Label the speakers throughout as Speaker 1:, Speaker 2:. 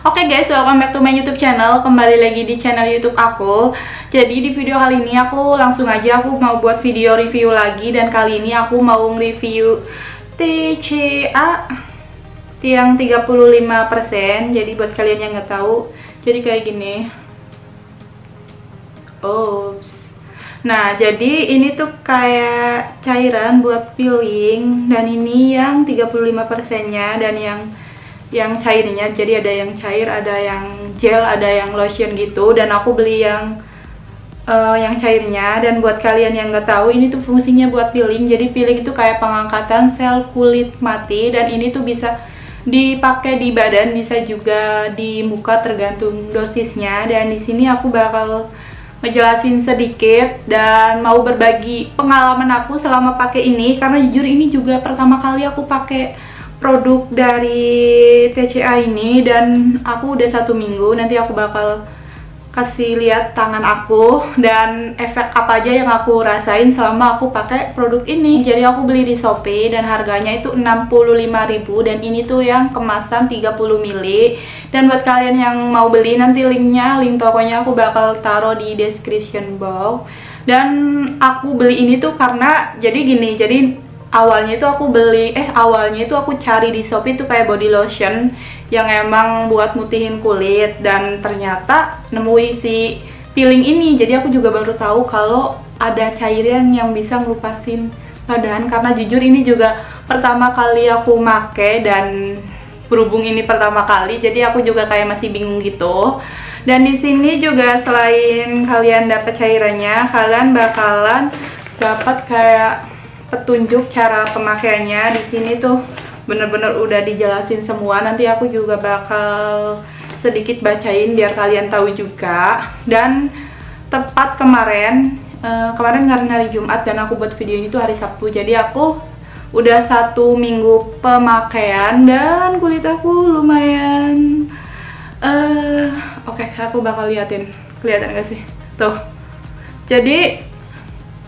Speaker 1: Oke guys, welcome back to my YouTube channel. Kembali lagi di channel YouTube aku. Jadi di video kali ini aku langsung aja mau buat video review lagi. Dan kali ini aku mau nge-review TCA yang 35%. Jadi buat kalian yang nggak tahu, jadi kayak gini. Oops. Nah, jadi ini tuh kayak cairan buat peeling. Dan ini yang 35%-nya dan yang cairnya. Jadi ada yang cair, ada yang gel, ada yang lotion gitu. Dan aku beli yang cairnya. Dan buat kalian yang nggak tahu, ini tuh fungsinya buat peeling. Jadi peeling itu kayak pengangkatan sel kulit mati. Dan ini tuh bisa dipakai di badan, bisa juga di muka tergantung dosisnya. Dan di sini aku bakal ngejelasin sedikit dan mau berbagi pengalaman aku selama pakai ini, karena jujur ini juga pertama kali aku pakai produk dari TCA ini. Dan aku udah 1 minggu, nanti aku bakal kasih lihat tangan aku dan efek apa aja yang aku rasain selama aku pakai produk ini. Jadi aku beli di Shopee dan harganya itu 65.000 dan ini tuh yang kemasan 30 ml. Dan buat kalian yang mau beli, nanti link tokonya aku bakal taruh di description box. Dan aku beli ini tuh karena jadi gini, jadi awalnya itu aku cari di Shopee tuh kayak body lotion yang emang buat mutihin kulit, dan ternyata nemuin si peeling ini. Jadi aku juga baru tahu kalau ada cairan yang bisa ngelupasin badan, karena jujur ini juga pertama kali aku make, dan berhubung ini pertama kali jadi aku juga kayak masih bingung gitu. Dan di sini juga selain kalian dapat cairannya, kalian bakalan dapat kayak petunjuk cara pemakaiannya. Di sini tuh bener-bener udah dijelasin semua. Nanti aku juga bakal sedikit bacain biar kalian tahu juga. Dan tepat kemarin karena hari Jumat dan aku buat video ini tuh hari Sabtu, jadi aku udah 1 minggu pemakaian dan kulit aku lumayan oke, aku bakal liatin, kelihatan gak sih tuh. Jadi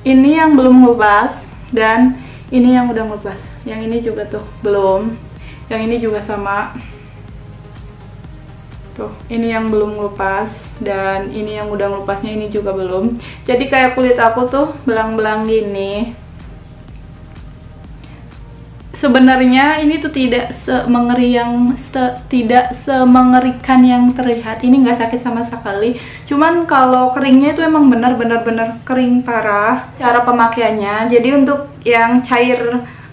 Speaker 1: ini yang belum ngelupas dan ini yang udah ngelupas. Yang ini juga tuh belum, yang ini juga sama tuh. Ini yang belum ngelupas dan ini yang udah ngelupasnya ini juga belum. Jadi kayak kulit aku tuh belang-belang gini. Sebenarnya ini tuh tidak semengerikan yang terlihat. Ini nggak sakit sama sekali. Cuman kalau keringnya itu emang bener-bener kering parah. Cara pemakaiannya, jadi untuk yang cair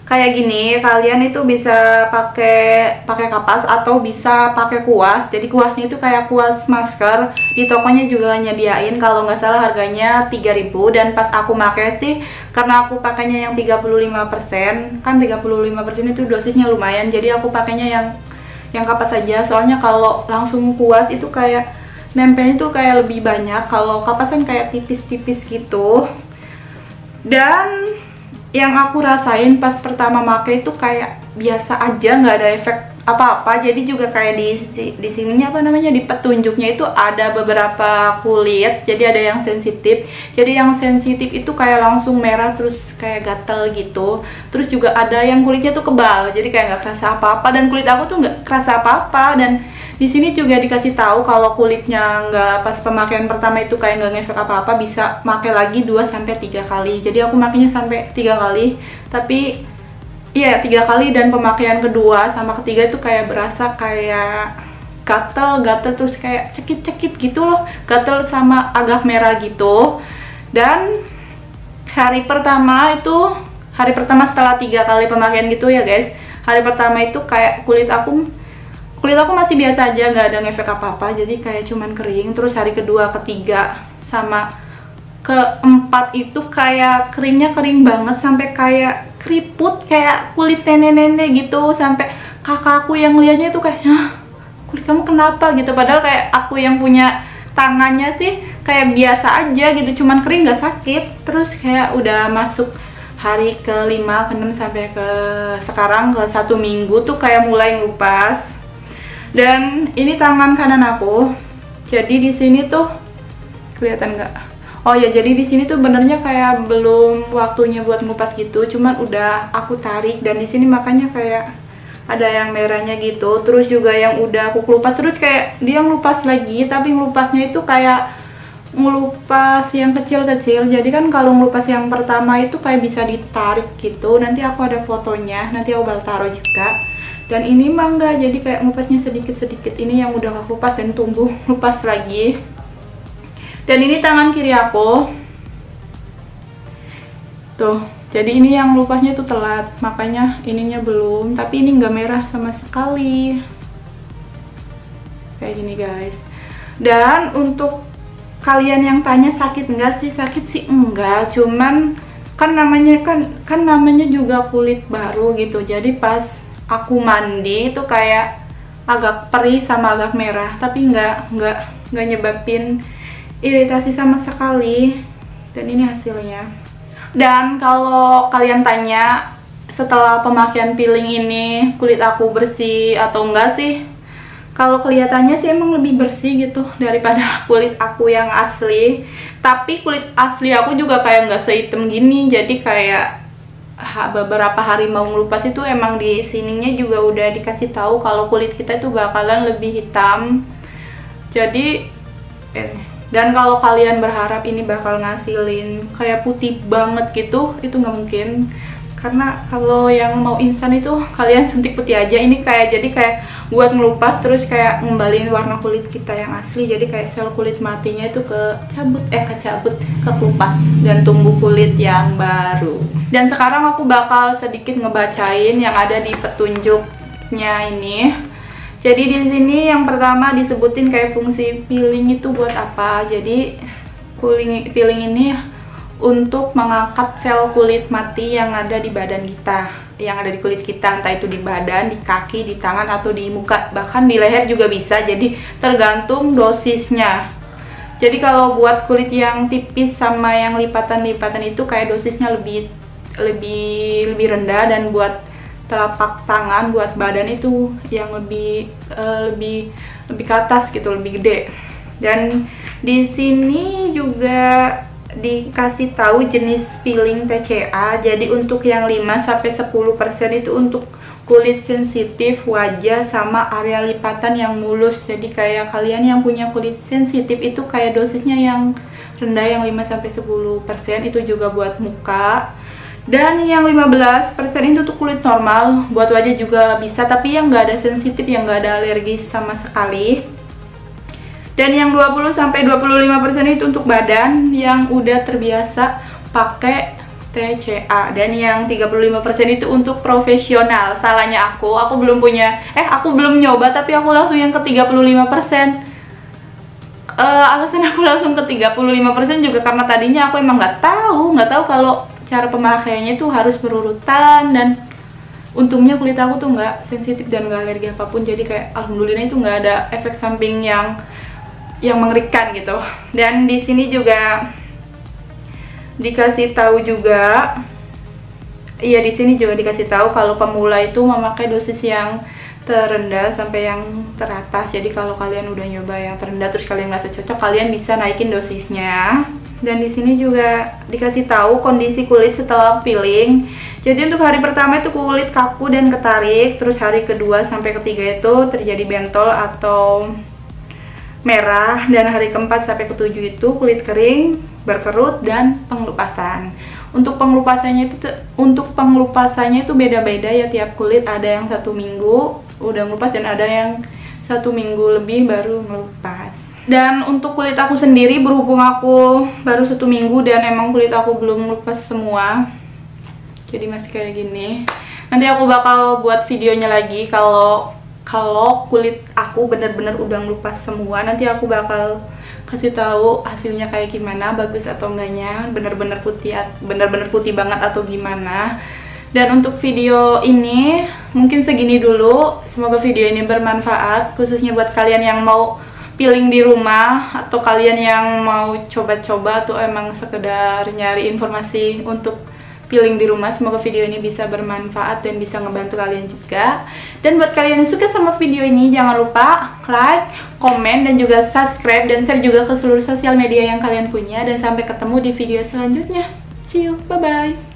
Speaker 1: kayak gini, kalian itu bisa pakai kapas atau bisa pakai kuas. Jadi kuasnya itu kayak kuas masker. Di tokonya juga nyediain, kalau nggak salah harganya 3.000. Dan pas aku pakai sih, karena aku pakainya yang 35%, kan 35% itu dosisnya lumayan. Jadi aku pakainya yang kapas aja. Soalnya kalau langsung kuas itu kayak nempelnya tuh kayak lebih banyak. Kalau kapas kan kayak tipis-tipis gitu. Dan yang aku rasain pas pertama pakai itu kayak biasa aja, nggak ada efek apa-apa. Jadi juga kayak di sininya apa namanya, di petunjuknya itu ada beberapa kulit. Jadi ada yang sensitif. Jadi yang sensitif itu kayak langsung merah terus kayak gatel gitu. Terus juga ada yang kulitnya tuh kebal. Jadi kayak nggak kerasa apa-apa, dan kulit aku tuh nggak kerasa apa-apa. Dan di sini juga dikasih tahu kalau kulitnya nggak pas pemakaian pertama itu kayak nggak ngefek apa-apa, bisa pakai lagi 2-3 kali. Jadi aku makainya sampai 3 kali. Tapi iya 3 kali, dan pemakaian kedua sama ketiga itu kayak berasa kayak gatel terus kayak cekit gitu loh, gatel sama agak merah gitu. Dan hari pertama setelah 3 kali pemakaian gitu ya guys, hari pertama itu kayak kulit aku masih biasa aja, nggak ada ngefek apa-apa. Jadi kayak cuman kering. Terus hari kedua, ketiga, sama keempat itu kayak keringnya kering banget, sampai kayak keriput, kayak kulit nenek-nenek gitu. Sampai kakakku yang liatnya itu kayak, hah, kulit kamu kenapa gitu. Padahal kayak aku yang punya tangannya sih kayak biasa aja gitu, cuman kering nggak sakit. Terus kayak udah masuk hari ke-5, ke-6 sampai ke sekarang ke 1 minggu tuh kayak mulai ngelupas. Dan ini tangan kanan aku. Jadi di sini tuh kelihatan nggak? Oh ya, jadi di sini tuh benernya kayak belum waktunya buat ngupas gitu, cuman udah aku tarik. Dan di sini makanya kayak ada yang merahnya gitu. Terus juga yang udah aku kelupas, terus kayak dia ngelupas lagi, tapi ngelupasnya itu kayak ngelupas yang kecil-kecil. Jadi kan kalau ngelupas yang pertama itu kayak bisa ditarik gitu. Nanti aku ada fotonya, nanti aku bakal taruh juga. Dan ini mah enggak, jadi kayak ngelupasnya sedikit-sedikit. Ini yang udah aku lepas dan tumbuh lepas lagi. Dan ini tangan kiri aku tuh, jadi ini yang lupasnya tuh telat, makanya ininya belum. Tapi ini nggak merah sama sekali, kayak gini guys. Dan untuk kalian yang tanya sakit enggak sih, sakit sih enggak, cuman kan namanya juga kulit baru gitu. Jadi pas aku mandi itu kayak agak perih sama agak merah, tapi nggak nyebabin iritasi sama sekali. Dan ini hasilnya. Dan kalau kalian tanya setelah pemakaian peeling ini kulit aku bersih atau enggak sih, kalau kelihatannya sih emang lebih bersih gitu daripada kulit aku yang asli. Tapi kulit asli aku juga kayak nggak sehitam gini, jadi kayak beberapa hari mau ngelupas itu emang di sininya juga udah dikasih tahu kalau kulit kita itu bakalan lebih hitam. Jadi dan kalau kalian berharap ini bakal ngasilin kayak putih banget gitu, itu nggak mungkin. Karena kalau yang mau instan itu kalian suntik putih aja. Ini jadi kayak buat ngelupas terus kayak ngembaliin warna kulit kita yang asli. Jadi kayak sel kulit matinya itu kekelupas dan tumbuh kulit yang baru. Dan sekarang aku bakal sedikit ngebacain yang ada di petunjuknya ini. Jadi di sini yang pertama disebutin kayak fungsi peeling itu buat apa. Jadi peeling ini untuk mengangkat sel kulit mati yang ada di badan kita, yang ada di kulit kita, entah itu di badan, di kaki, di tangan, atau di muka, bahkan di leher juga bisa. Jadi tergantung dosisnya. Jadi kalau buat kulit yang tipis sama yang lipatan-lipatan itu kayak dosisnya lebih rendah, dan buat telapak tangan, buat badan itu yang lebih ke atas gitu, lebih gede. Dan di sini juga dikasih tahu jenis peeling TCA. Jadi untuk yang 5-10% itu untuk kulit sensitif, wajah, sama area lipatan yang mulus. Jadi kayak kalian yang punya kulit sensitif itu kayak dosisnya yang rendah, yang 5-10%, itu juga buat muka. Dan yang 15% itu untuk kulit normal, buat wajah juga bisa, tapi yang nggak ada sensitif, yang nggak ada alergis sama sekali. Dan yang 20-25% itu untuk badan yang udah terbiasa pakai TCA. Dan yang 35% itu untuk profesional. Salahnya aku belum punya, aku belum nyoba, tapi aku langsung yang ke 35%. Alasan aku langsung ke 35% juga karena tadinya aku emang nggak tahu kalau cara pemakaiannya itu harus berurutan. Dan untungnya kulit aku tuh nggak sensitif dan nggak alergi apapun, jadi kayak alhamdulillah itu nggak ada efek samping yang mengerikan gitu. Dan di sini juga dikasih tahu juga, di sini juga dikasih tahu kalau pemula itu memakai dosis yang terendah sampai yang teratas. Jadi kalau kalian udah nyoba yang terendah terus kalian ngerasa cocok, kalian bisa naikin dosisnya. Dan di sini juga dikasih tahu kondisi kulit setelah peeling. Jadi untuk hari pertama itu kulit kaku dan ketarik, terus hari kedua sampai ketiga itu terjadi bentol atau merah, dan hari keempat sampai ketujuh itu kulit kering, berkerut, dan pengelupasan. Untuk pengelupasannya itu beda-beda ya tiap kulit. Ada yang 1 minggu udah ngelupas dan ada yang 1 minggu lebih baru ngelupas. Dan untuk kulit aku sendiri, berhubung aku baru 1 minggu dan emang kulit aku belum ngelupas semua, jadi masih kayak gini. Nanti aku bakal buat videonya lagi kalau kulit aku bener-bener udah ngelupas semua. Nanti aku bakal kasih tahu hasilnya kayak gimana, bagus atau enggaknya, bener-bener putih banget atau gimana. Dan untuk video ini mungkin segini dulu. Semoga video ini bermanfaat, khususnya buat kalian yang mau peeling di rumah, atau kalian yang mau coba-coba atau emang sekedar nyari informasi untuk peeling di rumah. Semoga video ini bisa bermanfaat dan bisa ngebantu kalian juga. Dan buat kalian yang suka sama video ini, jangan lupa like, komen, dan juga subscribe, dan share juga ke seluruh sosial media yang kalian punya. Dan sampai ketemu di video selanjutnya. See you, bye bye.